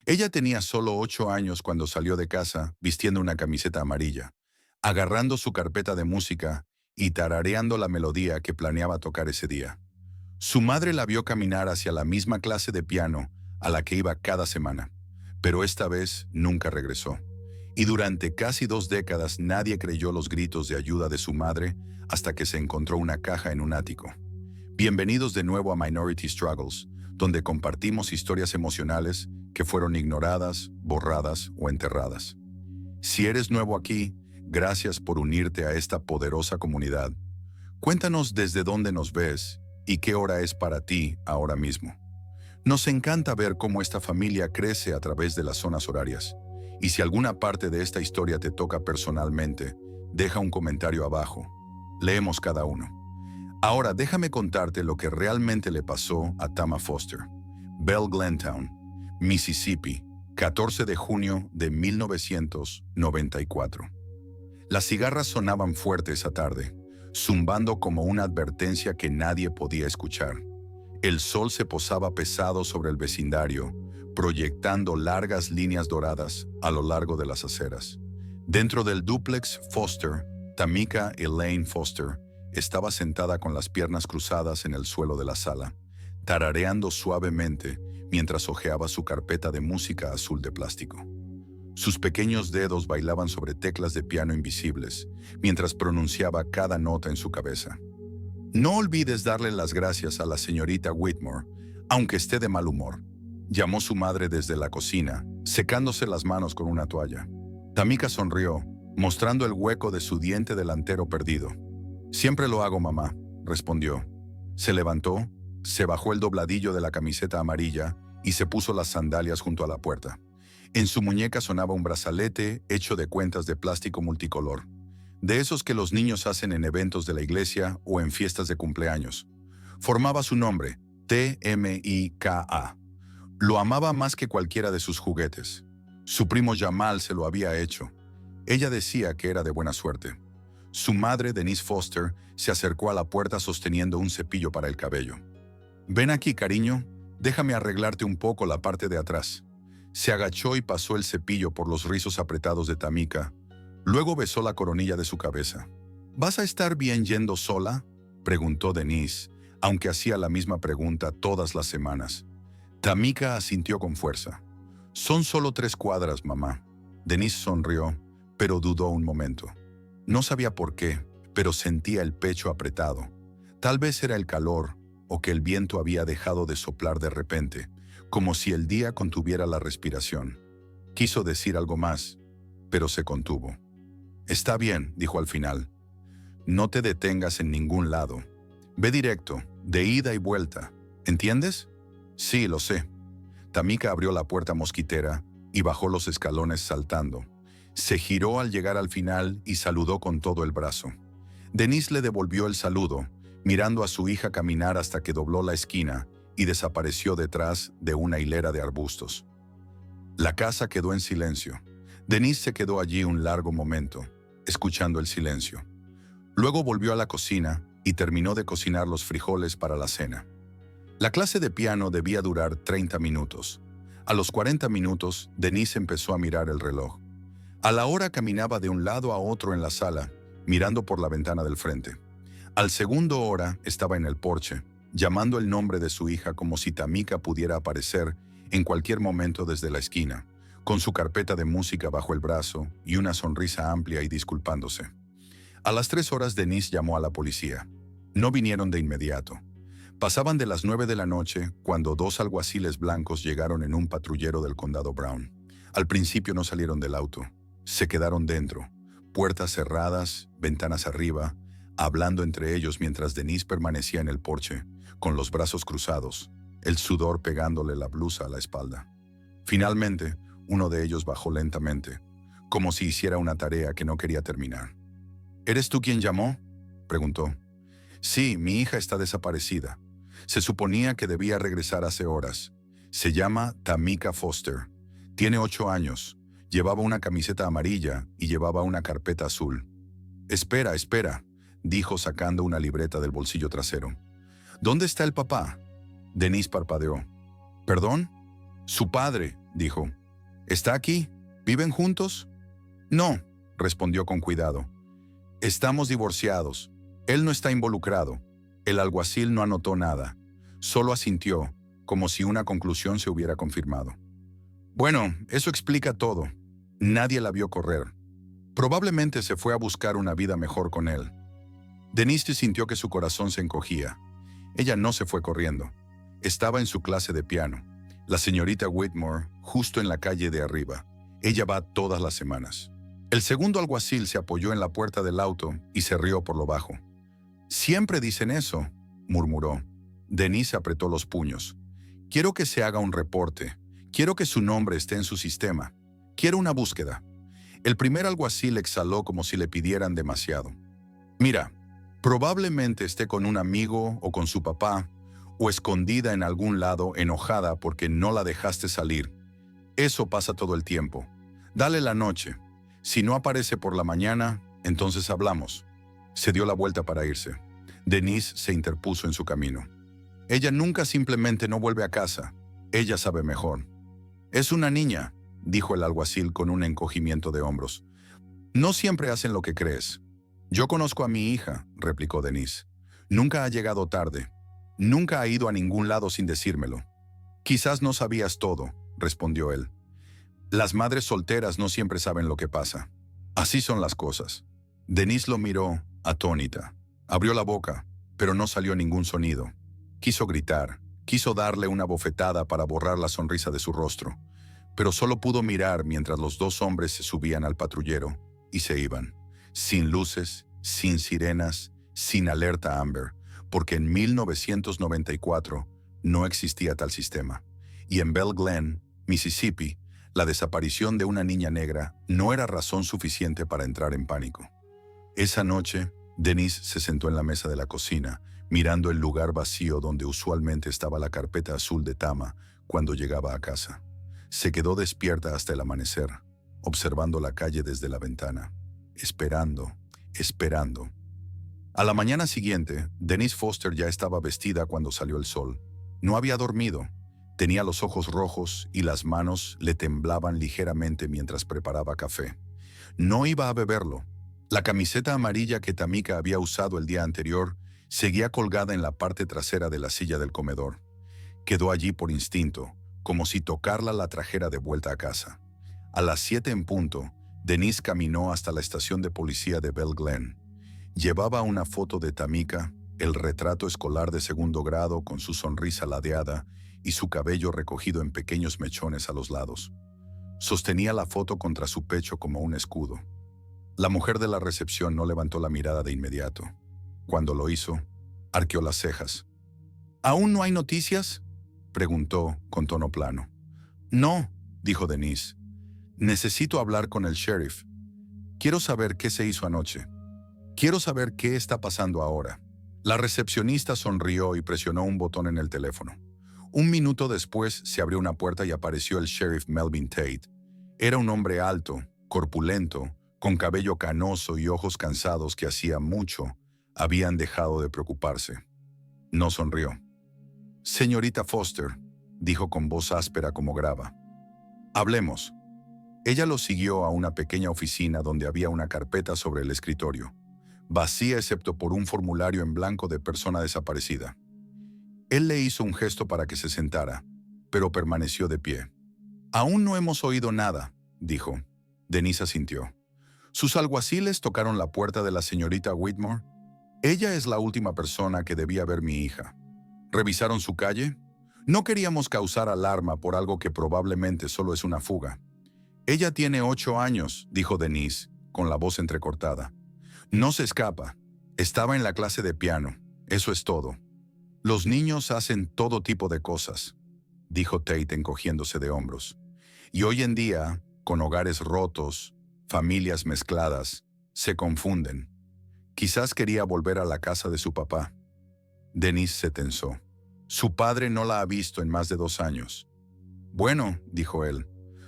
Ella tenía solo 8 años cuando salió de casa vistiendo una camiseta amarilla, agarrando su carpeta de música y tarareando la melodía que planeaba tocar ese día. Su madre la vio caminar hacia la misma clase de piano a la que iba cada semana, pero esta vez nunca regresó. Y durante casi 2 décadas nadie creyó los gritos de ayuda de su madre hasta que se encontró una caja en un ático. Bienvenidos de nuevo a Minority Struggles, donde compartimos historias emocionales que fueron ignoradas, borradas o enterradas. Si eres nuevo aquí, gracias por unirte a esta poderosa comunidad. Cuéntanos desde dónde nos ves y qué hora es para ti ahora mismo. Nos encanta ver cómo esta familia crece a través de las zonas horarias. Y si alguna parte de esta historia te toca personalmente, deja un comentario abajo. Leemos cada uno. Ahora déjame contarte lo que realmente le pasó a Tama Foster. Bell Glentown, Mississippi, 14 de junio de 1994. Las cigarras sonaban fuerte esa tarde, zumbando como una advertencia que nadie podía escuchar. El sol se posaba pesado sobre el vecindario, proyectando largas líneas doradas a lo largo de las aceras. Dentro del dúplex Foster, Tamika Elaine Foster estaba sentada con las piernas cruzadas en el suelo de la sala, tarareando suavemente mientras hojeaba su carpeta de música azul de plástico. Sus pequeños dedos bailaban sobre teclas de piano invisibles, mientras pronunciaba cada nota en su cabeza. No olvides darle las gracias a la señorita Whitmore, aunque esté de mal humor, llamó su madre desde la cocina, secándose las manos con una toalla. Tamika sonrió, mostrando el hueco de su diente delantero perdido. Siempre lo hago, mamá, respondió. Se levantó, se bajó el dobladillo de la camiseta amarilla y se puso las sandalias junto a la puerta. En su muñeca sonaba un brazalete hecho de cuentas de plástico multicolor, de esos que los niños hacen en eventos de la iglesia o en fiestas de cumpleaños. Formaba su nombre, T-M-I-K-A. Lo amaba más que cualquiera de sus juguetes. Su primo Jamal se lo había hecho. Ella decía que era de buena suerte. Su madre, Denise Foster, se acercó a la puerta sosteniendo un cepillo para el cabello. «Ven aquí, cariño, déjame arreglarte un poco la parte de atrás». Se agachó y pasó el cepillo por los rizos apretados de Tamika. Luego besó la coronilla de su cabeza. «¿Vas a estar bien yendo sola?», preguntó Denise, aunque hacía la misma pregunta todas las semanas. Tamika asintió con fuerza. «Son solo 3 cuadras, mamá». Denise sonrió, pero dudó un momento. No sabía por qué, pero sentía el pecho apretado. Tal vez era el calor, o que el viento había dejado de soplar de repente, como si el día contuviera la respiración. Quiso decir algo más, pero se contuvo. «Está bien», dijo al final. «No te detengas en ningún lado. Ve directo, de ida y vuelta. ¿Entiendes?» «Sí, lo sé». Tamika abrió la puerta mosquitera y bajó los escalones saltando. Se giró al llegar al final y saludó con todo el brazo. Denise le devolvió el saludo, mirando a su hija caminar hasta que dobló la esquina y desapareció detrás de una hilera de arbustos. La casa quedó en silencio. Denise se quedó allí un largo momento, escuchando el silencio. Luego volvió a la cocina y terminó de cocinar los frijoles para la cena. La clase de piano debía durar 30 minutos. A los 40 minutos, Denise empezó a mirar el reloj. A la hora caminaba de un lado a otro en la sala, mirando por la ventana del frente. Al segundo hora estaba en el porche, llamando el nombre de su hija como si Tamika pudiera aparecer en cualquier momento desde la esquina, con su carpeta de música bajo el brazo y una sonrisa amplia y disculpándose. A las 3 horas Denise llamó a la policía. No vinieron de inmediato. Pasaban de las 9 de la noche cuando 2 alguaciles blancos llegaron en un patrullero del condado Brown. Al principio no salieron del auto. Se quedaron dentro, puertas cerradas, ventanas arriba, hablando entre ellos mientras Denise permanecía en el porche, con los brazos cruzados, el sudor pegándole la blusa a la espalda. Finalmente, uno de ellos bajó lentamente, como si hiciera una tarea que no quería terminar. «¿Eres tú quien llamó?», preguntó. «Sí, mi hija está desaparecida. Se suponía que debía regresar hace horas. Se llama Tamika Foster. Tiene 8 años. Llevaba una camiseta amarilla y llevaba una carpeta azul». «Espera, espera», dijo sacando una libreta del bolsillo trasero. «¿Dónde está el papá?». Denise parpadeó. «¿Perdón?». Su padre, dijo. ¿Está aquí? ¿Viven juntos? No, respondió con cuidado. Estamos divorciados. Él no está involucrado. El alguacil no anotó nada. Solo asintió, como si una conclusión se hubiera confirmado. Bueno, eso explica todo. Nadie la vio correr. Probablemente se fue a buscar una vida mejor con él. Denise sintió que su corazón se encogía. Ella no se fue corriendo. Estaba en su clase de piano. La señorita Whitmore, justo en la calle de arriba. Ella va todas las semanas. El segundo alguacil se apoyó en la puerta del auto y se rió por lo bajo. «Siempre dicen eso», murmuró. Denise apretó los puños. «Quiero que se haga un reporte. Quiero que su nombre esté en su sistema. Quiero una búsqueda». El primer alguacil exhaló como si le pidieran demasiado. «Mira, probablemente esté con un amigo o con su papá, o escondida en algún lado enojada porque no la dejaste salir. Eso pasa todo el tiempo. Dale la noche. Si no aparece por la mañana, entonces hablamos». Se dio la vuelta para irse. Denise se interpuso en su camino. «Ella nunca simplemente no vuelve a casa. Ella sabe mejor». «Es una niña», dijo el alguacil con un encogimiento de hombros. «No siempre hacen lo que crees». «Yo conozco a mi hija», replicó Denise. «Nunca ha llegado tarde. Nunca ha ido a ningún lado sin decírmelo». «Quizás no sabías todo», respondió él. «Las madres solteras no siempre saben lo que pasa. Así son las cosas». Denise lo miró, atónita. Abrió la boca, pero no salió ningún sonido. Quiso gritar, quiso darle una bofetada para borrar la sonrisa de su rostro, pero solo pudo mirar mientras los dos hombres se subían al patrullero y se iban, sin luces, sin sirenas, sin alerta Amber, porque en 1994 no existía tal sistema. Y en Belle Glen, Mississippi, la desaparición de una niña negra no era razón suficiente para entrar en pánico. Esa noche, Denise se sentó en la mesa de la cocina, mirando el lugar vacío donde usualmente estaba la carpeta azul de Tama cuando llegaba a casa. Se quedó despierta hasta el amanecer, observando la calle desde la ventana, esperando. A la mañana siguiente, Denise Foster ya estaba vestida cuando salió el sol. No había dormido. Tenía los ojos rojos y las manos le temblaban ligeramente mientras preparaba café. No iba a beberlo. La camiseta amarilla que Tamika había usado el día anterior seguía colgada en la parte trasera de la silla del comedor. Quedó allí por instinto, como si tocarla la trajera de vuelta a casa. A las 7 en punto, Denise caminó hasta la estación de policía de Belle Glen. Llevaba una foto de Tamika, el retrato escolar de segundo grado con su sonrisa ladeada y su cabello recogido en pequeños mechones a los lados. Sostenía la foto contra su pecho como un escudo. La mujer de la recepción no levantó la mirada de inmediato. Cuando lo hizo, arqueó las cejas. «¿Aún no hay noticias?», preguntó con tono plano. «No», dijo Denise. «Necesito hablar con el sheriff. Quiero saber qué se hizo anoche. Quiero saber qué está pasando ahora». La recepcionista sonrió y presionó un botón en el teléfono. Un minuto después se abrió una puerta y apareció el sheriff Melvin Tate. Era un hombre alto, corpulento, con cabello canoso y ojos cansados que hacía mucho habían dejado de preocuparse. No sonrió. «Señorita Foster», dijo con voz áspera como grava. «Hablemos». Ella lo siguió a una pequeña oficina donde había una carpeta sobre el escritorio, vacía excepto por un formulario en blanco de persona desaparecida. Él le hizo un gesto para que se sentara, pero permaneció de pie. «Aún no hemos oído nada», dijo. Denise asintió. «¿Sus alguaciles tocaron la puerta de la señorita Whitmore? Ella es la última persona que debía ver mi hija. ¿Revisaron su calle? No queríamos causar alarma por algo que probablemente solo es una fuga». «Ella tiene 8 años», dijo Denise, con la voz entrecortada. «No se escapa. Estaba en la clase de piano. Eso es todo». «Los niños hacen todo tipo de cosas», dijo Tate encogiéndose de hombros. «Y hoy en día, con hogares rotos, familias mezcladas, se confunden. Quizás quería volver a la casa de su papá». Denise se tensó. Su padre no la ha visto en más de 2 años. «Bueno», dijo él,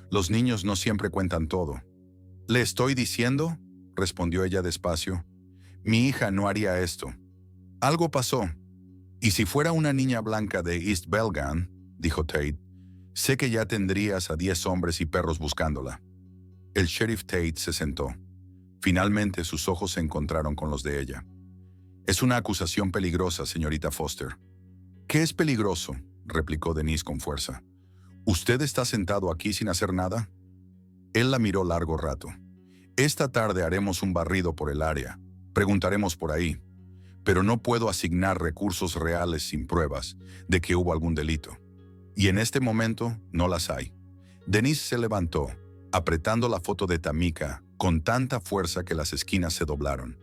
«los niños no siempre cuentan todo». «¿Le estoy diciendo?», respondió ella despacio. «Mi hija no haría esto. Algo pasó. Y si fuera una niña blanca de East Belgan», dijo Tate, Sé que ya tendrías a 10 hombres y perros buscándola. El sheriff Tate se sentó. Finalmente sus ojos se encontraron con los de ella. Es una acusación peligrosa, señorita Foster. ¿Qué es peligroso?, replicó Denise con fuerza. ¿Usted está sentado aquí sin hacer nada? Él la miró largo rato. Esta tarde haremos un barrido por el área. Preguntaremos por ahí. Pero no puedo asignar recursos reales sin pruebas de que hubo algún delito. Y en este momento no las hay. Denise se levantó, apretando la foto de Tamika con tanta fuerza que las esquinas se doblaron.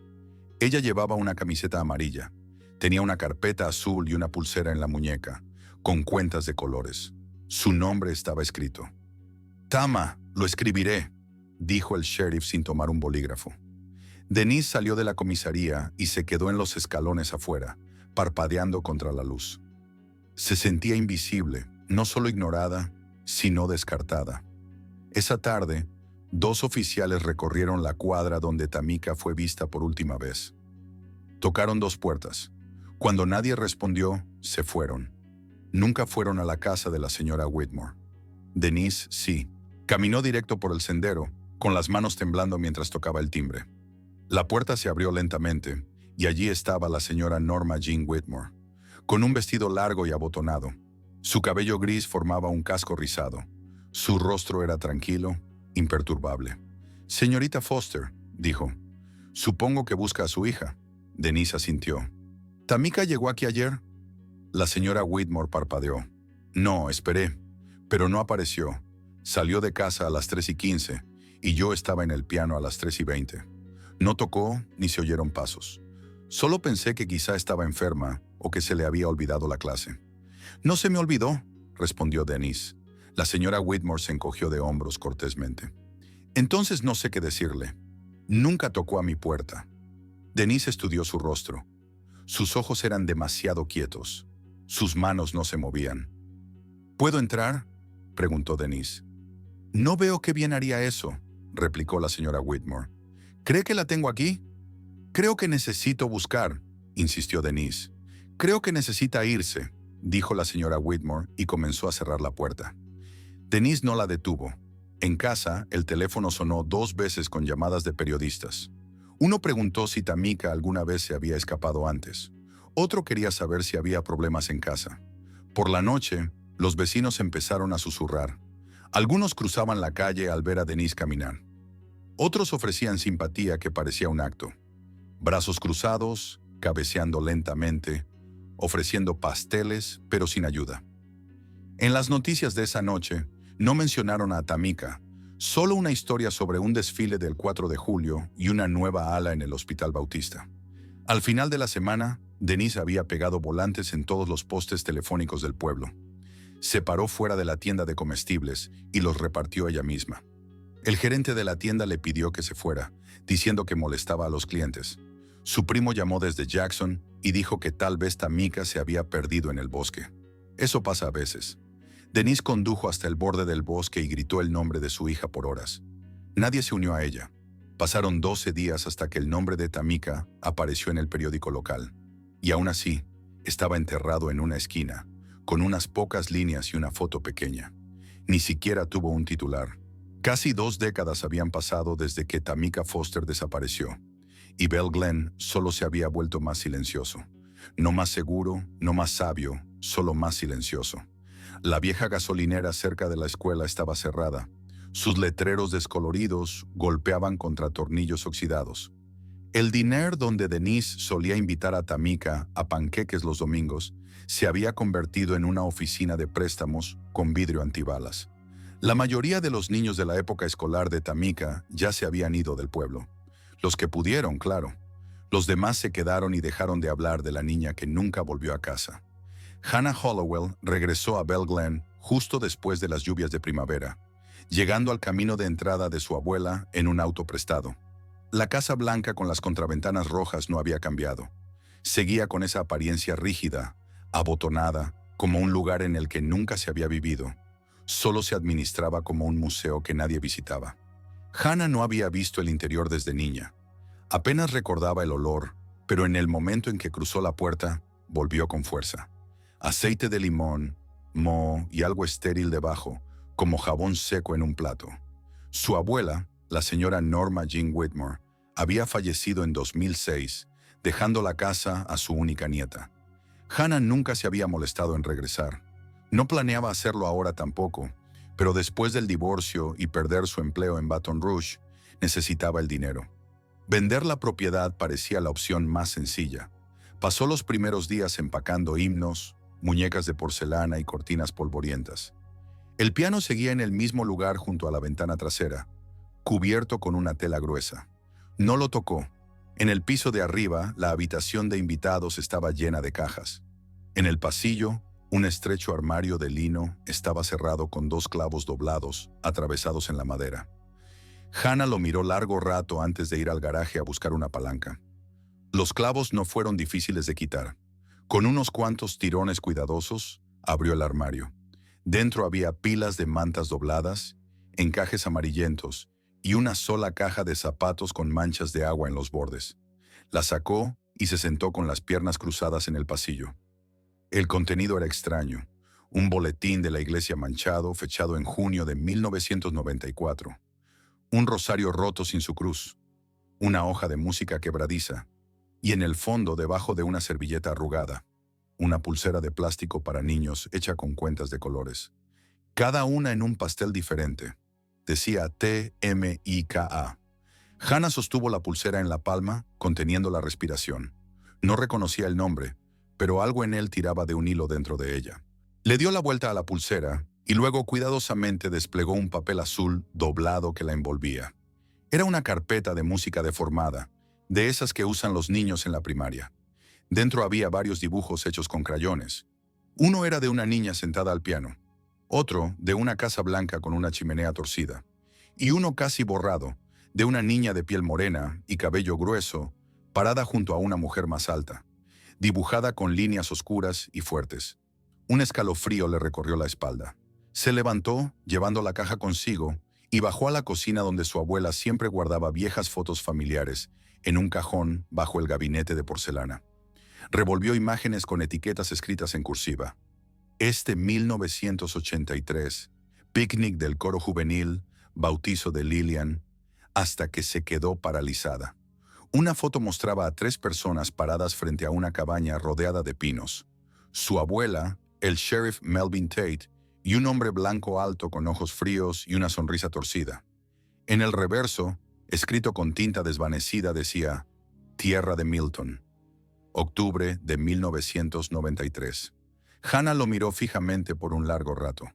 Ella llevaba una camiseta amarilla. Tenía una carpeta azul y una pulsera en la muñeca, con cuentas de colores. Su nombre estaba escrito. «Tama, lo escribiré», dijo el sheriff sin tomar un bolígrafo. Denise salió de la comisaría y se quedó en los escalones afuera, parpadeando contra la luz. Se sentía invisible, no solo ignorada, sino descartada. Esa tarde, 2 oficiales recorrieron la cuadra donde Tamika fue vista por última vez. Tocaron 2 puertas. Cuando nadie respondió, se fueron. Nunca fueron a la casa de la señora Whitmore. Denise, sí. Caminó directo por el sendero, con las manos temblando mientras tocaba el timbre. La puerta se abrió lentamente, y allí estaba la señora Norma Jean Whitmore, con un vestido largo y abotonado. Su cabello gris formaba un casco rizado. Su rostro era tranquilo, imperturbable. «Señorita Foster», dijo. «Supongo que busca a su hija». Denise asintió. «¿Tamika llegó aquí ayer?» La señora Whitmore parpadeó. «No, esperé, pero no apareció. Salió de casa a las 3:15 y yo estaba en el piano a las 3:20. No tocó ni se oyeron pasos. Solo pensé que quizá estaba enferma o que se le había olvidado la clase». «No se me olvidó», respondió Denise. La señora Whitmore se encogió de hombros cortésmente. «Entonces no sé qué decirle. Nunca tocó a mi puerta». Denise estudió su rostro. Sus ojos eran demasiado quietos. Sus manos no se movían. «¿Puedo entrar?», preguntó Denise. «No veo qué bien haría eso», replicó la señora Whitmore. «¿Cree que la tengo aquí?» «Creo que necesito buscar», insistió Denise. «Creo que necesita irse», dijo la señora Whitmore y comenzó a cerrar la puerta. Denise no la detuvo. En casa, el teléfono sonó 2 veces con llamadas de periodistas. Uno preguntó si Tamika alguna vez se había escapado antes. Otro quería saber si había problemas en casa. Por la noche, los vecinos empezaron a susurrar. Algunos cruzaban la calle al ver a Denise caminar. Otros ofrecían simpatía que parecía un acto. Brazos cruzados, cabeceando lentamente, ofreciendo pasteles, pero sin ayuda. En las noticias de esa noche, no mencionaron a Tamika, solo una historia sobre un desfile del 4 de julio y una nueva ala en el Hospital Bautista. Al final de la semana, Denise había pegado volantes en todos los postes telefónicos del pueblo. Se paró fuera de la tienda de comestibles y los repartió ella misma. El gerente de la tienda le pidió que se fuera, diciendo que molestaba a los clientes. Su primo llamó desde Jackson y dijo que tal vez Tamika se había perdido en el bosque. Eso pasa a veces. Denise condujo hasta el borde del bosque y gritó el nombre de su hija por horas. Nadie se unió a ella. Pasaron 12 días hasta que el nombre de Tamika apareció en el periódico local. Y aún así, estaba enterrado en una esquina, con unas pocas líneas y una foto pequeña. Ni siquiera tuvo un titular. Casi 2 décadas habían pasado desde que Tamika Foster desapareció. Y Bell Glen solo se había vuelto más silencioso. No más seguro, no más sabio, solo más silencioso. La vieja gasolinera cerca de la escuela estaba cerrada. Sus letreros descoloridos golpeaban contra tornillos oxidados. El diner donde Denise solía invitar a Tamika a panqueques los domingos se había convertido en una oficina de préstamos con vidrio antibalas. La mayoría de los niños de la época escolar de Tamika ya se habían ido del pueblo. Los que pudieron, claro. Los demás se quedaron y dejaron de hablar de la niña que nunca volvió a casa. Hannah Hollowell regresó a Bell Glen justo después de las lluvias de primavera, llegando al camino de entrada de su abuela en un auto prestado. La casa blanca con las contraventanas rojas no había cambiado. Seguía con esa apariencia rígida, abotonada, como un lugar en el que nunca se había vivido. Solo se administraba como un museo que nadie visitaba. Hannah no había visto el interior desde niña. Apenas recordaba el olor, pero en el momento en que cruzó la puerta, volvió con fuerza. Aceite de limón, moho y algo estéril debajo, como jabón seco en un plato. Su abuela, la señora Norma Jean Whitmore, había fallecido en 2006, dejando la casa a su única nieta. Hannah nunca se había molestado en regresar. No planeaba hacerlo ahora tampoco, pero después del divorcio y perder su empleo en Baton Rouge, necesitaba el dinero. Vender la propiedad parecía la opción más sencilla. Pasó los primeros días empacando himnos, muñecas de porcelana y cortinas polvorientas. El piano seguía en el mismo lugar junto a la ventana trasera, cubierto con una tela gruesa. No lo tocó. En el piso de arriba, la habitación de invitados estaba llena de cajas. En el pasillo, un estrecho armario de lino estaba cerrado con 2 clavos doblados, atravesados en la madera. Hannah lo miró largo rato antes de ir al garaje a buscar una palanca. Los clavos no fueron difíciles de quitar. Con unos cuantos tirones cuidadosos, abrió el armario. Dentro había pilas de mantas dobladas, encajes amarillentos y una sola caja de zapatos con manchas de agua en los bordes. La sacó y se sentó con las piernas cruzadas en el pasillo. El contenido era extraño. Un boletín de la iglesia manchado, fechado en junio de 1994. Un rosario roto sin su cruz. Una hoja de música quebradiza. Y en el fondo, debajo de una servilleta arrugada, una pulsera de plástico para niños hecha con cuentas de colores. Cada una en un pastel diferente. Decía TMIKA. Hannah sostuvo la pulsera en la palma, conteniendo la respiración. No reconocía el nombre, pero algo en él tiraba de un hilo dentro de ella. Le dio la vuelta a la pulsera y luego cuidadosamente desplegó un papel azul doblado que la envolvía. Era una carpeta de música deformada, de esas que usan los niños en la primaria. Dentro había varios dibujos hechos con crayones. Uno era de una niña sentada al piano, otro de una casa blanca con una chimenea torcida, y uno casi borrado, de una niña de piel morena y cabello grueso, parada junto a una mujer más alta, dibujada con líneas oscuras y fuertes. Un escalofrío le recorrió la espalda. Se levantó, llevando la caja consigo, y bajó a la cocina donde su abuela siempre guardaba viejas fotos familiares, en un cajón bajo el gabinete de porcelana. Revolvió imágenes con etiquetas escritas en cursiva. 1983, picnic del coro juvenil, bautizo de Lillian, hasta que se quedó paralizada. Una foto mostraba a 3 personas paradas frente a una cabaña rodeada de pinos. Su abuela, el sheriff Melvin Tate, y un hombre blanco alto con ojos fríos y una sonrisa torcida. En el reverso, escrito con tinta desvanecida, decía Tierra de Milton, octubre de 1993. Hannah lo miró fijamente por un largo rato.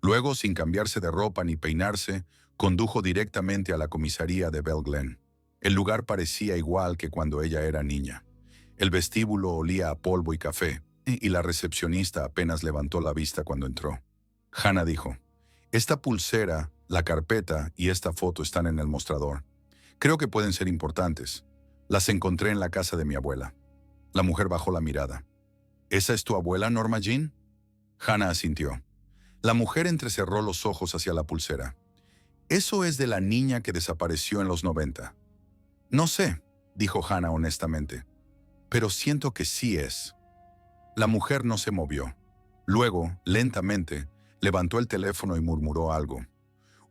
Luego, sin cambiarse de ropa ni peinarse, condujo directamente a la comisaría de Bell Glen. El lugar parecía igual que cuando ella era niña. El vestíbulo olía a polvo y café, y la recepcionista apenas levantó la vista cuando entró. Hannah dijo, «Esta pulsera, la carpeta y esta foto están en el mostrador. Creo que pueden ser importantes. Las encontré en la casa de mi abuela». La mujer bajó la mirada. «¿Esa es tu abuela, Norma Jean?» Hannah asintió. La mujer entrecerró los ojos hacia la pulsera. «Eso es de la niña que desapareció en los 90. «No sé», dijo Hannah honestamente, «pero siento que sí es». La mujer no se movió. Luego, lentamente, levantó el teléfono y murmuró algo.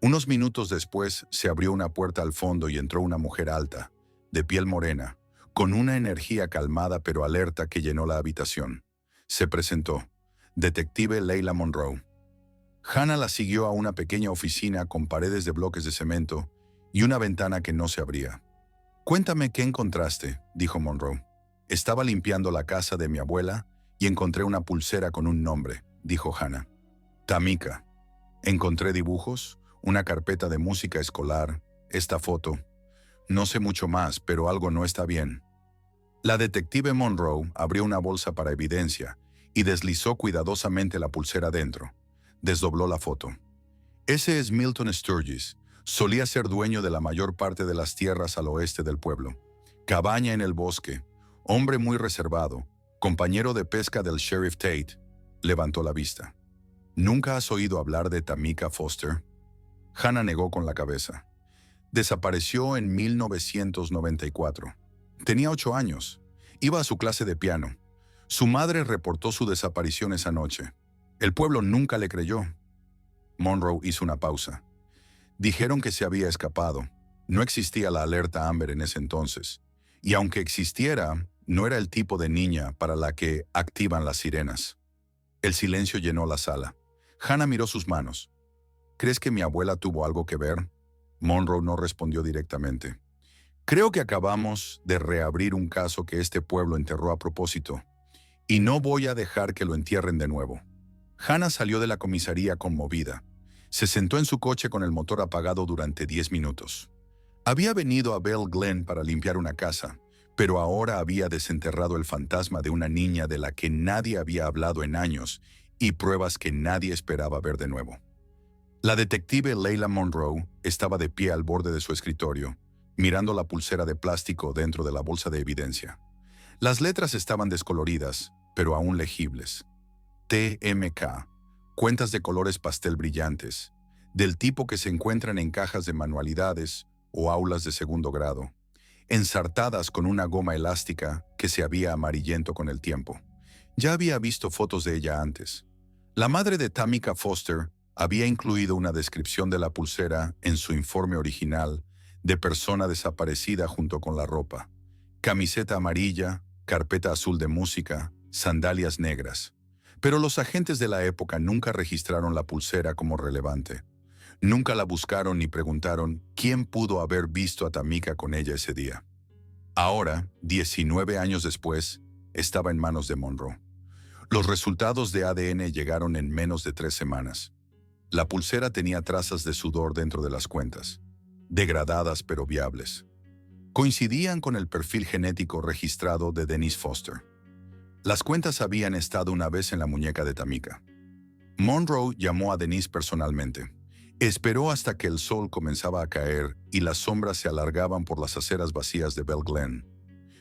Unos minutos después, se abrió una puerta al fondo y entró una mujer alta, de piel morena, con una energía calmada pero alerta que llenó la habitación. Se presentó. Detective Leila Monroe. Hannah la siguió a una pequeña oficina con paredes de bloques de cemento y una ventana que no se abría. «Cuéntame qué encontraste», dijo Monroe. «Estaba limpiando la casa de mi abuela y encontré una pulsera con un nombre», dijo Hannah. «Tamika. Encontré dibujos, una carpeta de música escolar, esta foto. No sé mucho más, pero algo no está bien». La detective Monroe abrió una bolsa para evidencia y deslizó cuidadosamente la pulsera dentro. Desdobló la foto. «Ese es Milton Sturgis. Solía ser dueño de la mayor parte de las tierras al oeste del pueblo. Cabaña en el bosque. Hombre muy reservado. Compañero de pesca del sheriff Tate». Levantó la vista. «¿Nunca has oído hablar de Tamika Foster?» Hannah negó con la cabeza. «Desapareció en 1994. Tenía 8 años. Iba a su clase de piano. Su madre reportó su desaparición esa noche. El pueblo nunca le creyó. Monroe hizo una pausa. Dijeron que se había escapado. No existía la alerta Amber en ese entonces. Y aunque existiera, no era el tipo de niña para la que activan las sirenas. El silencio llenó la sala. Hannah miró sus manos. ¿Crees que mi abuela tuvo algo que ver? Monroe no respondió directamente. Creo que acabamos de reabrir un caso que este pueblo enterró a propósito. Y no voy a dejar que lo entierren de nuevo. Hannah salió de la comisaría conmovida. Se sentó en su coche con el motor apagado durante 10 minutos. Había venido a Bell Glen para limpiar una casa, pero ahora había desenterrado el fantasma de una niña de la que nadie había hablado en años y pruebas que nadie esperaba ver de nuevo. La detective Leila Monroe estaba de pie al borde de su escritorio, mirando la pulsera de plástico dentro de la bolsa de evidencia. Las letras estaban descoloridas, pero aún legibles. TMK, cuentas de colores pastel brillantes, del tipo que se encuentran en cajas de manualidades o aulas de segundo grado, ensartadas con una goma elástica que se había amarillento con el tiempo. Ya había visto fotos de ella antes. La madre de Tamika Foster había incluido una descripción de la pulsera en su informe original de persona desaparecida junto con la ropa. Camiseta amarilla, carpeta azul de música, sandalias negras. Pero los agentes de la época nunca registraron la pulsera como relevante. Nunca la buscaron ni preguntaron quién pudo haber visto a Tamika con ella ese día. Ahora, 19 años después, estaba en manos de Monroe. Los resultados de ADN llegaron en menos de 3 semanas. La pulsera tenía trazas de sudor dentro de las cuentas, degradadas pero viables. Coincidían con el perfil genético registrado de Denise Foster. Las cuentas habían estado una vez en la muñeca de Tamika. Monroe llamó a Denise personalmente. Esperó hasta que el sol comenzaba a caer y las sombras se alargaban por las aceras vacías de Bell Glen.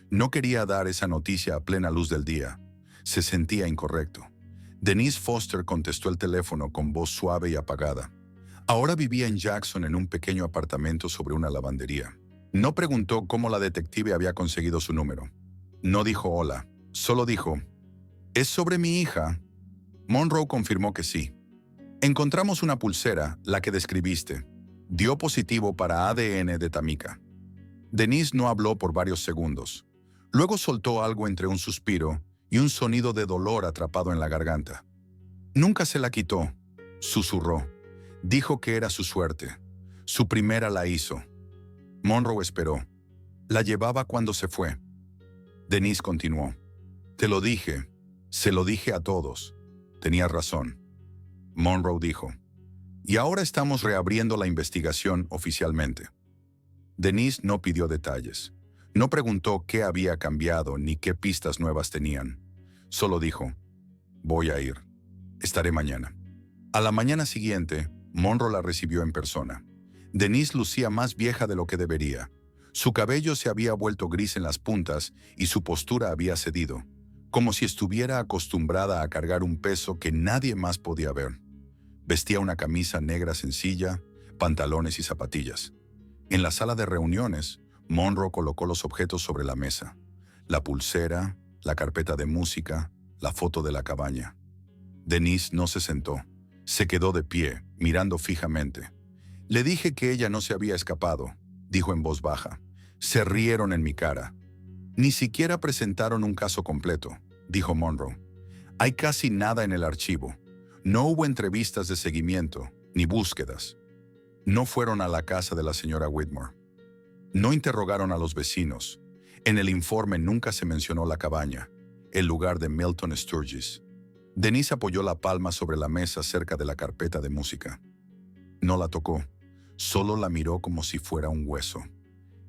No quería dar esa noticia a plena luz del día. Se sentía incorrecto. Denise Foster contestó el teléfono con voz suave y apagada. Ahora vivía en Jackson en un pequeño apartamento sobre una lavandería. No preguntó cómo la detective había conseguido su número. No dijo hola, solo dijo, ¿es sobre mi hija? Monroe confirmó que sí. Encontramos una pulsera, la que describiste. Dio positivo para ADN de Tamika. Denise no habló por varios segundos. Luego soltó algo entre un suspiro y un sonido de dolor atrapado en la garganta. Nunca se la quitó, susurró. Dijo que era su suerte. Su primera la hizo. Monroe esperó. La llevaba cuando se fue. Denise continuó. Te lo dije. Se lo dije a todos. Tenía razón. Monroe dijo. Y ahora estamos reabriendo la investigación oficialmente. Denise no pidió detalles. No preguntó qué había cambiado ni qué pistas nuevas tenían. Solo dijo, voy a ir. Estaré mañana. A la mañana siguiente, Monroe la recibió en persona. Denise lucía más vieja de lo que debería. Su cabello se había vuelto gris en las puntas y su postura había cedido, como si estuviera acostumbrada a cargar un peso que nadie más podía ver. Vestía una camisa negra sencilla, pantalones y zapatillas. En la sala de reuniones, Monroe colocó los objetos sobre la mesa. La pulsera, la carpeta de música, la foto de la cabaña. Denise no se sentó. Se quedó de pie, mirando fijamente. Le dije que ella no se había escapado, dijo en voz baja. Se rieron en mi cara. Ni siquiera presentaron un caso completo, dijo Monroe. Hay casi nada en el archivo. No hubo entrevistas de seguimiento, ni búsquedas. No fueron a la casa de la señora Whitmore. No interrogaron a los vecinos. En el informe nunca se mencionó la cabaña, el lugar de Milton Sturgis. Denise apoyó la palma sobre la mesa cerca de la carpeta de música. No la tocó, solo la miró como si fuera un hueso.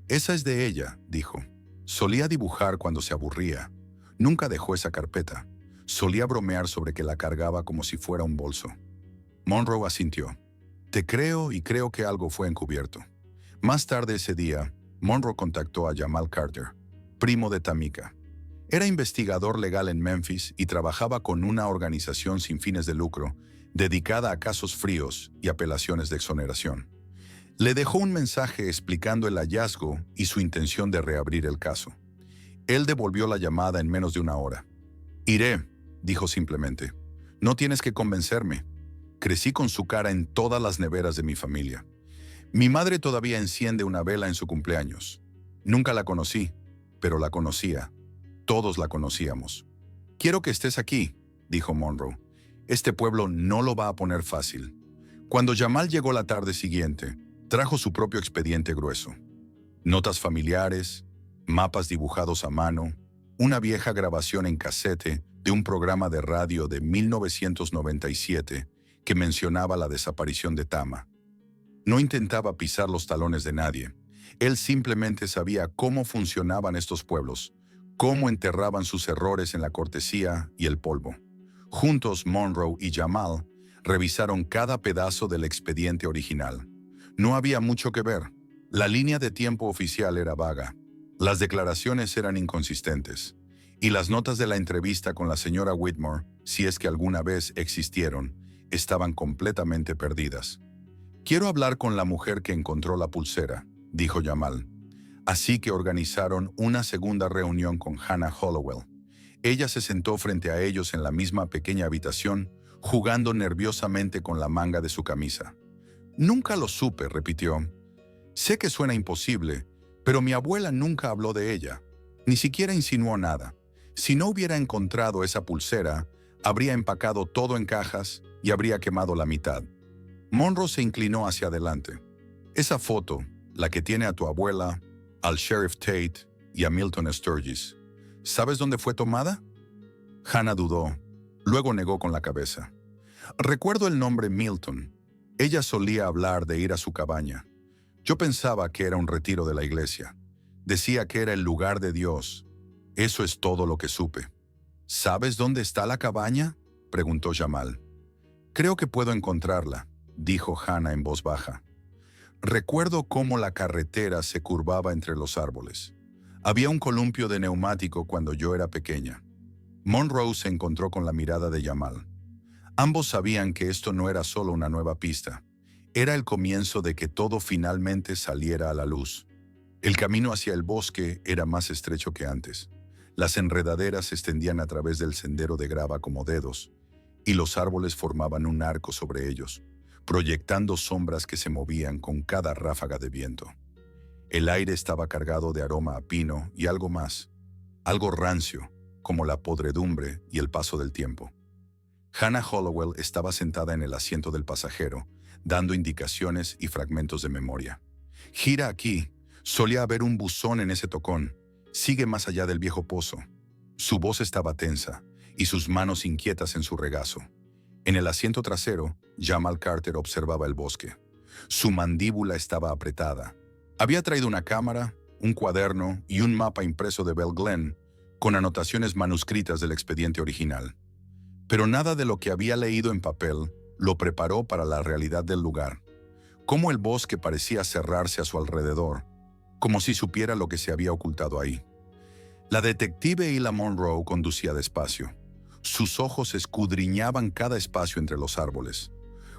Esa es de ella, dijo. Solía dibujar cuando se aburría. Nunca dejó esa carpeta. Solía bromear sobre que la cargaba como si fuera un bolso. Monroe asintió. Te creo y creo que algo fue encubierto. Más tarde ese día, Monroe contactó a Jamal Carter, primo de Tamika. Era investigador legal en Memphis y trabajaba con una organización sin fines de lucro dedicada a casos fríos y apelaciones de exoneración. Le dejó un mensaje explicando el hallazgo y su intención de reabrir el caso. Él devolvió la llamada en menos de una hora. Iré, dijo simplemente. No tienes que convencerme. Crecí con su cara en todas las neveras de mi familia. Mi madre todavía enciende una vela en su cumpleaños. Nunca la conocí, pero la conocía. Todos la conocíamos. Quiero que estés aquí, dijo Monroe. Este pueblo no lo va a poner fácil. Cuando Jamal llegó la tarde siguiente, trajo su propio expediente grueso. Notas familiares, mapas dibujados a mano, una vieja grabación en casete de un programa de radio de 1997 que mencionaba la desaparición de Tama. No intentaba pisar los talones de nadie. Él simplemente sabía cómo funcionaban estos pueblos, cómo enterraban sus errores en la cortesía y el polvo. Juntos, Monroe y Jamal revisaron cada pedazo del expediente original. No había mucho que ver. La línea de tiempo oficial era vaga. Las declaraciones eran inconsistentes. Y las notas de la entrevista con la señora Whitmore, si es que alguna vez existieron, estaban completamente perdidas. «Quiero hablar con la mujer que encontró la pulsera», dijo Jamal. Así que organizaron una segunda reunión con Hannah Hollowell. Ella se sentó frente a ellos en la misma pequeña habitación, jugando nerviosamente con la manga de su camisa. «Nunca lo supe», repitió. «Sé que suena imposible, pero mi abuela nunca habló de ella. Ni siquiera insinuó nada. Si no hubiera encontrado esa pulsera, habría empacado todo en cajas y habría quemado la mitad». Monroe se inclinó hacia adelante. «Esa foto, la que tiene a tu abuela, al sheriff Tate y a Milton Sturgis, ¿sabes dónde fue tomada?» Hannah dudó, luego negó con la cabeza. «Recuerdo el nombre Milton. Ella solía hablar de ir a su cabaña. Yo pensaba que era un retiro de la iglesia. Decía que era el lugar de Dios. Eso es todo lo que supe». «¿Sabes dónde está la cabaña?», preguntó Jamal. «Creo que puedo encontrarla», dijo Hannah en voz baja. «Recuerdo cómo la carretera se curvaba entre los árboles. Había un columpio de neumático cuando yo era pequeña». Monroe se encontró con la mirada de Jamal. Ambos sabían que esto no era solo una nueva pista. Era el comienzo de que todo finalmente saliera a la luz. El camino hacia el bosque era más estrecho que antes. Las enredaderas se extendían a través del sendero de grava como dedos, y los árboles formaban un arco sobre ellos, proyectando sombras que se movían con cada ráfaga de viento. El aire estaba cargado de aroma a pino y algo más, algo rancio, como la podredumbre y el paso del tiempo. Hannah Hollowell estaba sentada en el asiento del pasajero, dando indicaciones y fragmentos de memoria. «Gira aquí. Solía haber un buzón en ese tocón. Sigue más allá del viejo pozo». Su voz estaba tensa y sus manos inquietas en su regazo. En el asiento trasero, Jamal Carter observaba el bosque. Su mandíbula estaba apretada. Había traído una cámara, un cuaderno y un mapa impreso de Bell Glen, con anotaciones manuscritas del expediente original. Pero nada de lo que había leído en papel lo preparó para la realidad del lugar. Cómo el bosque parecía cerrarse a su alrededor, como si supiera lo que se había ocultado ahí. La detective Ila Monroe conducía despacio. Sus ojos escudriñaban cada espacio entre los árboles.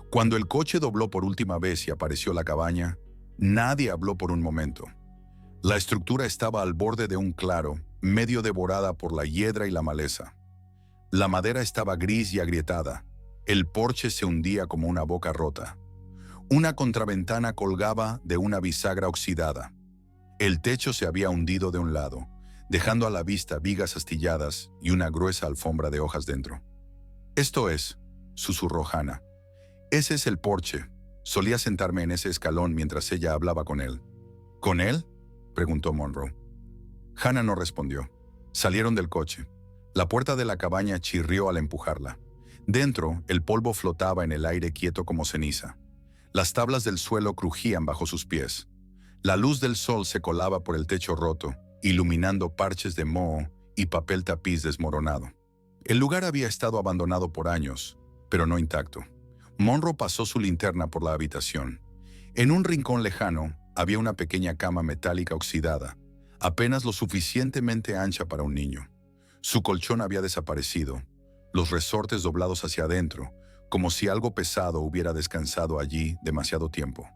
Cuando el coche dobló por última vez y apareció la cabaña, nadie habló por un momento. La estructura estaba al borde de un claro, medio devorada por la hiedra y la maleza. La madera estaba gris y agrietada. El porche se hundía como una boca rota. Una contraventana colgaba de una bisagra oxidada. El techo se había hundido de un lado, dejando a la vista vigas astilladas y una gruesa alfombra de hojas dentro. «Esto es», susurró Hannah. «Ese es el porche. Solía sentarme en ese escalón mientras ella hablaba con él». «¿Con él?», preguntó Monroe. Hannah no respondió. Salieron del coche. La puerta de la cabaña chirrió al empujarla. Dentro, el polvo flotaba en el aire quieto como ceniza. Las tablas del suelo crujían bajo sus pies. La luz del sol se colaba por el techo roto, iluminando parches de moho y papel tapiz desmoronado. El lugar había estado abandonado por años, pero no intacto. Monroe pasó su linterna por la habitación. En un rincón lejano había una pequeña cama metálica oxidada, apenas lo suficientemente ancha para un niño. Su colchón había desaparecido, los resortes doblados hacia adentro, como si algo pesado hubiera descansado allí demasiado tiempo.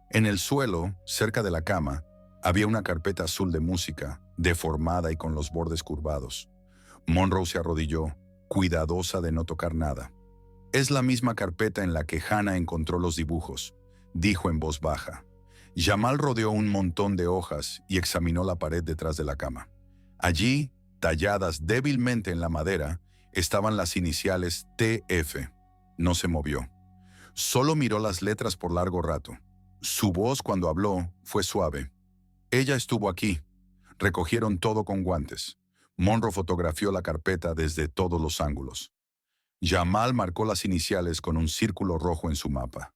En el suelo, cerca de la cama, había una carpeta azul de música, deformada y con los bordes curvados. Monroe se arrodilló, cuidadosa de no tocar nada. Es la misma carpeta en la que Hannah encontró los dibujos, dijo en voz baja. Jamal rodeó un montón de hojas y examinó la pared detrás de la cama. Allí, talladas débilmente en la madera, estaban las iniciales TF. No se movió. Solo miró las letras por largo rato. Su voz cuando habló fue suave. Ella estuvo aquí. Recogieron todo con guantes. Monroe fotografió la carpeta desde todos los ángulos. Jamal marcó las iniciales con un círculo rojo en su mapa.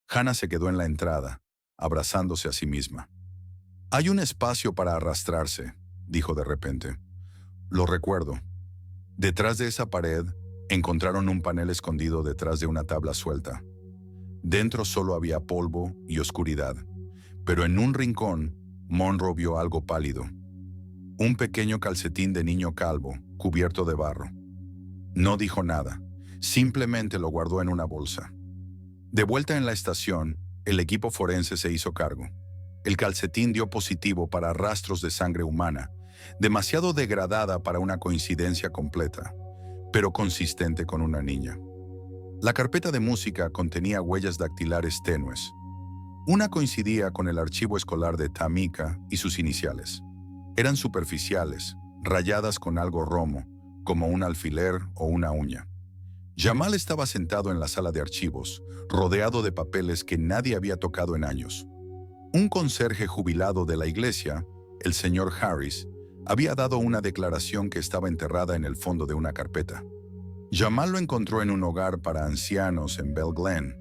Hannah se quedó en la entrada, abrazándose a sí misma. «Hay un espacio para arrastrarse», dijo de repente. «Lo recuerdo. Detrás de esa pared, encontraron un panel escondido detrás de una tabla suelta. Dentro solo había polvo y oscuridad, pero en un rincón, Monroe vio algo pálido. Un pequeño calcetín de niño calvo, cubierto de barro. No dijo nada, simplemente lo guardó en una bolsa. De vuelta en la estación, el equipo forense se hizo cargo. El calcetín dio positivo para rastros de sangre humana, demasiado degradada para una coincidencia completa, pero consistente con una niña. La carpeta de música contenía huellas dactilares tenues. Una coincidía con el archivo escolar de Tamika y sus iniciales. Eran superficiales, rayadas con algo romo, como un alfiler o una uña. Jamal estaba sentado en la sala de archivos, rodeado de papeles que nadie había tocado en años. Un conserje jubilado de la iglesia, el señor Harris, había dado una declaración que estaba enterrada en el fondo de una carpeta. Jamal lo encontró en un hogar para ancianos en Bell Glen.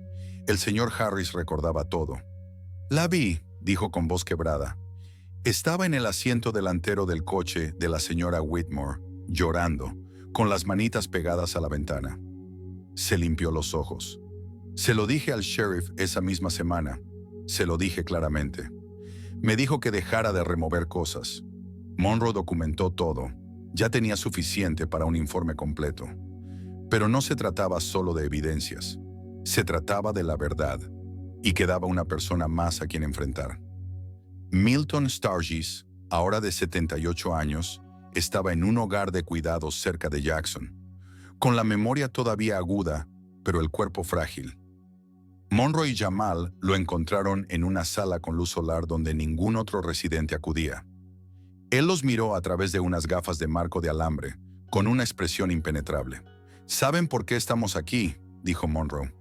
El señor Harris recordaba todo. «La vi», dijo con voz quebrada. Estaba en el asiento delantero del coche de la señora Whitmore, llorando, con las manitas pegadas a la ventana. Se limpió los ojos. «Se lo dije al sheriff esa misma semana. Se lo dije claramente. Me dijo que dejara de remover cosas. Monroe documentó todo. Ya tenía suficiente para un informe completo. Pero no se trataba solo de evidencias. Se trataba de la verdad. Y quedaba una persona más a quien enfrentar». Milton Sturgis, ahora de 78 años, estaba en un hogar de cuidados cerca de Jackson, con la memoria todavía aguda, pero el cuerpo frágil. Monroe y Jamal lo encontraron en una sala con luz solar donde ningún otro residente acudía. Él los miró a través de unas gafas de marco de alambre, con una expresión impenetrable. «¿Saben por qué estamos aquí?», dijo Monroe.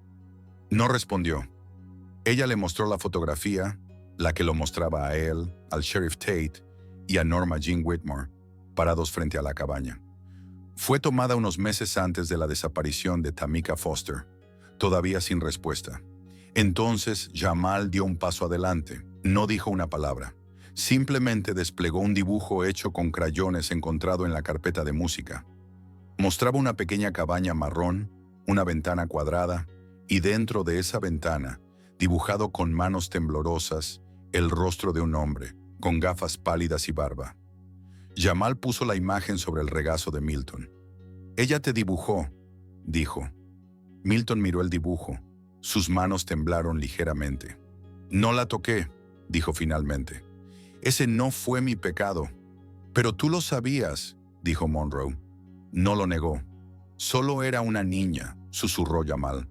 No respondió. Ella le mostró la fotografía, la que lo mostraba a él, al sheriff Tate y a Norma Jean Whitmore, parados frente a la cabaña. Fue tomada unos meses antes de la desaparición de Tamika Foster, todavía sin respuesta. Entonces Jamal dio un paso adelante, no dijo una palabra. Simplemente desplegó un dibujo hecho con crayones encontrado en la carpeta de música. Mostraba una pequeña cabaña marrón, una ventana cuadrada, y dentro de esa ventana, dibujado con manos temblorosas, el rostro de un hombre, con gafas pálidas y barba. Jamal puso la imagen sobre el regazo de Milton. «Ella te dibujó», dijo. Milton miró el dibujo. Sus manos temblaron ligeramente. «No la toqué», dijo finalmente. «Ese no fue mi pecado». «Pero tú lo sabías», dijo Monroe. No lo negó. «Solo era una niña», susurró Jamal.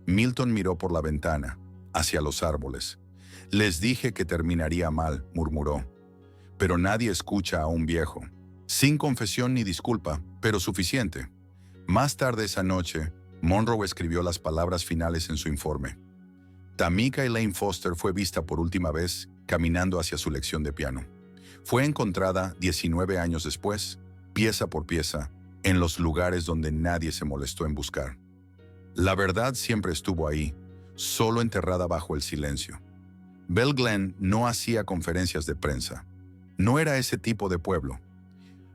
Milton miró por la ventana, hacia los árboles. «Les dije que terminaría mal», murmuró. «Pero nadie escucha a un viejo». Sin confesión ni disculpa, pero suficiente. Más tarde esa noche, Monroe escribió las palabras finales en su informe. Tamika Elaine Foster fue vista por última vez caminando hacia su lección de piano. Fue encontrada 19 años después, pieza por pieza, en los lugares donde nadie se molestó en buscar. La verdad siempre estuvo ahí, solo enterrada bajo el silencio. Bell Glen no hacía conferencias de prensa. No era ese tipo de pueblo.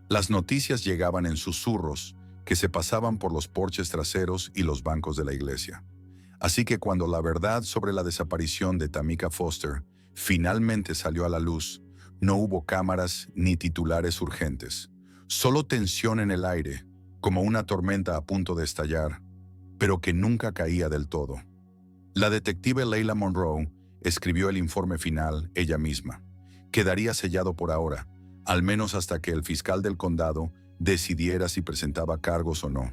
Las noticias llegaban en susurros que se pasaban por los porches traseros y los bancos de la iglesia. Así que cuando la verdad sobre la desaparición de Tamika Foster finalmente salió a la luz, no hubo cámaras ni titulares urgentes. Solo tensión en el aire, como una tormenta a punto de estallar, pero que nunca caía del todo. La detective Leila Monroe escribió el informe final ella misma. Quedaría sellado por ahora, al menos hasta que el fiscal del condado decidiera si presentaba cargos o no.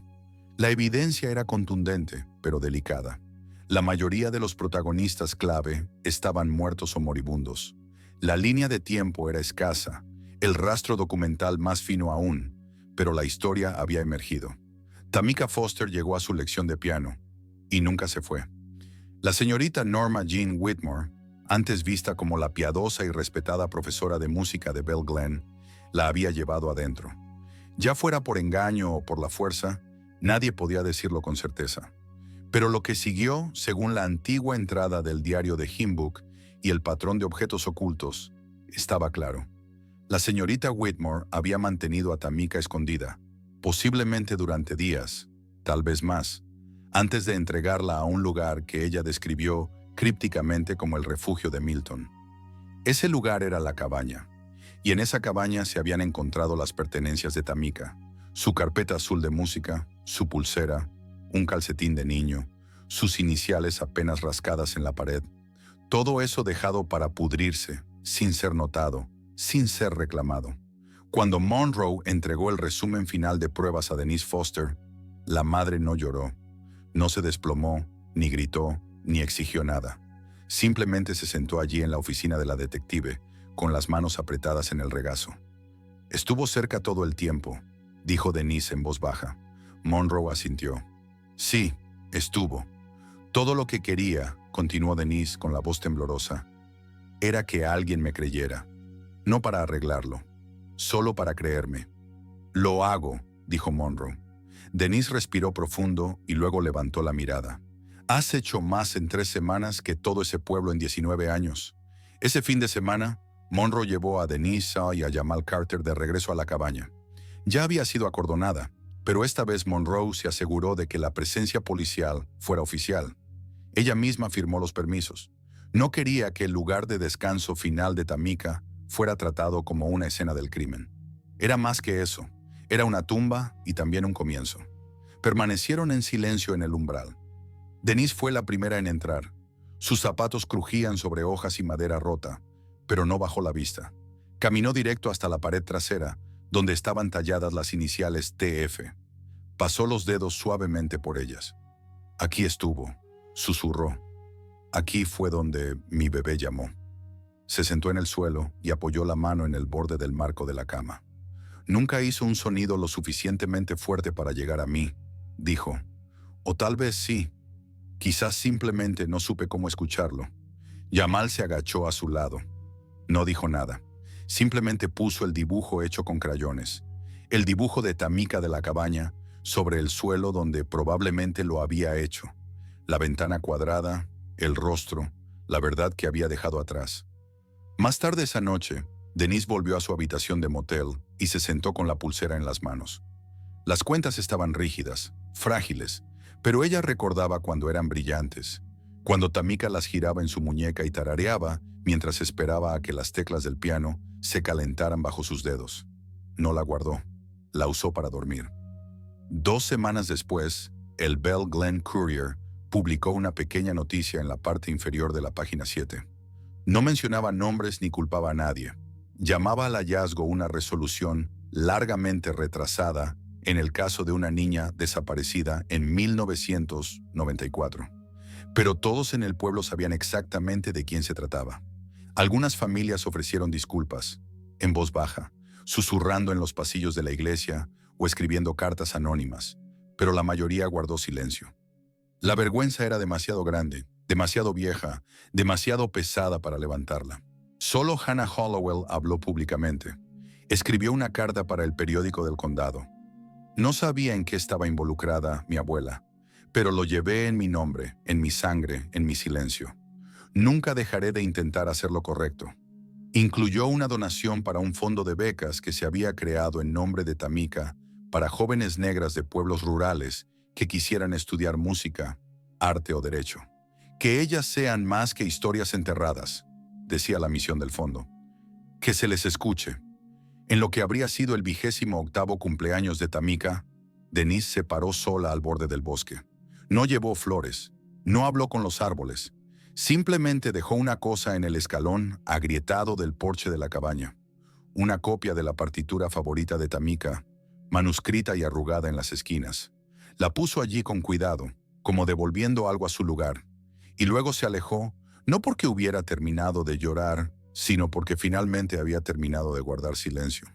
La evidencia era contundente, pero delicada. La mayoría de los protagonistas clave estaban muertos o moribundos. La línea de tiempo era escasa, el rastro documental más fino aún, pero la historia había emergido. Tamika Foster llegó a su lección de piano, y nunca se fue. La señorita Norma Jean Whitmore, antes vista como la piadosa y respetada profesora de música de Bell Glen, la había llevado adentro. Ya fuera por engaño o por la fuerza, nadie podía decirlo con certeza. Pero lo que siguió, según la antigua entrada del diario de Hymnbook y el patrón de objetos ocultos, estaba claro. La señorita Whitmore había mantenido a Tamika escondida, posiblemente durante días, tal vez más, antes de entregarla a un lugar que ella describió crípticamente como el refugio de Milton. Ese lugar era la cabaña, y en esa cabaña se habían encontrado las pertenencias de Tamika, su carpeta azul de música, su pulsera, un calcetín de niño, sus iniciales apenas rascadas en la pared. Todo eso dejado para pudrirse, sin ser notado, sin ser reclamado. Cuando Monroe entregó el resumen final de pruebas a Denise Foster, la madre no lloró, no se desplomó, ni gritó, ni exigió nada. Simplemente se sentó allí en la oficina de la detective, con las manos apretadas en el regazo. Estuvo cerca todo el tiempo, dijo Denise en voz baja. Monroe asintió. Sí, estuvo. Todo lo que quería, continuó Denise con la voz temblorosa, era que alguien me creyera. No para arreglarlo, solo para creerme. Lo hago, dijo Monroe. Denise respiró profundo y luego levantó la mirada. Has hecho más en 3 semanas que todo ese pueblo en 19 años. Ese fin de semana, Monroe llevó a Denise y a Jamal Carter de regreso a la cabaña. Ya había sido acordonada, pero esta vez Monroe se aseguró de que la presencia policial fuera oficial. Ella misma firmó los permisos. No quería que el lugar de descanso final de Tamika fuera tratado como una escena del crimen. Era más que eso. Era una tumba y también un comienzo. Permanecieron en silencio en el umbral. Denise fue la primera en entrar. Sus zapatos crujían sobre hojas y madera rota, pero no bajó la vista. Caminó directo hasta la pared trasera, donde estaban talladas las iniciales TF. Pasó los dedos suavemente por ellas. Aquí estuvo, susurró. Aquí fue donde mi bebé llamó. Se sentó en el suelo y apoyó la mano en el borde del marco de la cama. Nunca hizo un sonido lo suficientemente fuerte para llegar a mí, dijo. O tal vez sí. Quizás simplemente no supe cómo escucharlo. Jamal se agachó a su lado. No dijo nada. Simplemente puso el dibujo hecho con crayones. El dibujo de Tamika de la cabaña sobre el suelo donde probablemente lo había hecho. La ventana cuadrada, el rostro, la verdad que había dejado atrás. Más tarde esa noche, Denise volvió a su habitación de motel y se sentó con la pulsera en las manos. Las cuentas estaban rígidas, frágiles, pero ella recordaba cuando eran brillantes, cuando Tamika las giraba en su muñeca y tarareaba mientras esperaba a que las teclas del piano se calentaran bajo sus dedos. No la guardó, la usó para dormir. 2 semanas después, el Bell Glen Courier publicó una pequeña noticia en la parte inferior de la página 7. No mencionaba nombres ni culpaba a nadie. Llamaba al hallazgo una resolución largamente retrasada en el caso de una niña desaparecida en 1994. Pero todos en el pueblo sabían exactamente de quién se trataba. Algunas familias ofrecieron disculpas, en voz baja, susurrando en los pasillos de la iglesia o escribiendo cartas anónimas, pero la mayoría guardó silencio. La vergüenza era demasiado grande, demasiado vieja, demasiado pesada para levantarla. Solo Hannah Hollowell habló públicamente. Escribió una carta para el periódico del condado. No sabía en qué estaba involucrada mi abuela, pero lo llevé en mi nombre, en mi sangre, en mi silencio. Nunca dejaré de intentar hacer lo correcto. Incluyó una donación para un fondo de becas que se había creado en nombre de Tamika para jóvenes negras de pueblos rurales que quisieran estudiar música, arte o derecho. Que ellas sean más que historias enterradas, decía la misión del fondo. Que se les escuche. En lo que habría sido el 28º cumpleaños de Tamika, Denise se paró sola al borde del bosque. No llevó flores, no habló con los árboles. Simplemente dejó una cosa en el escalón agrietado del porche de la cabaña. Una copia de la partitura favorita de Tamika, manuscrita y arrugada en las esquinas. La puso allí con cuidado, como devolviendo algo a su lugar, y luego se alejó, no porque hubiera terminado de llorar, sino porque finalmente había terminado de guardar silencio.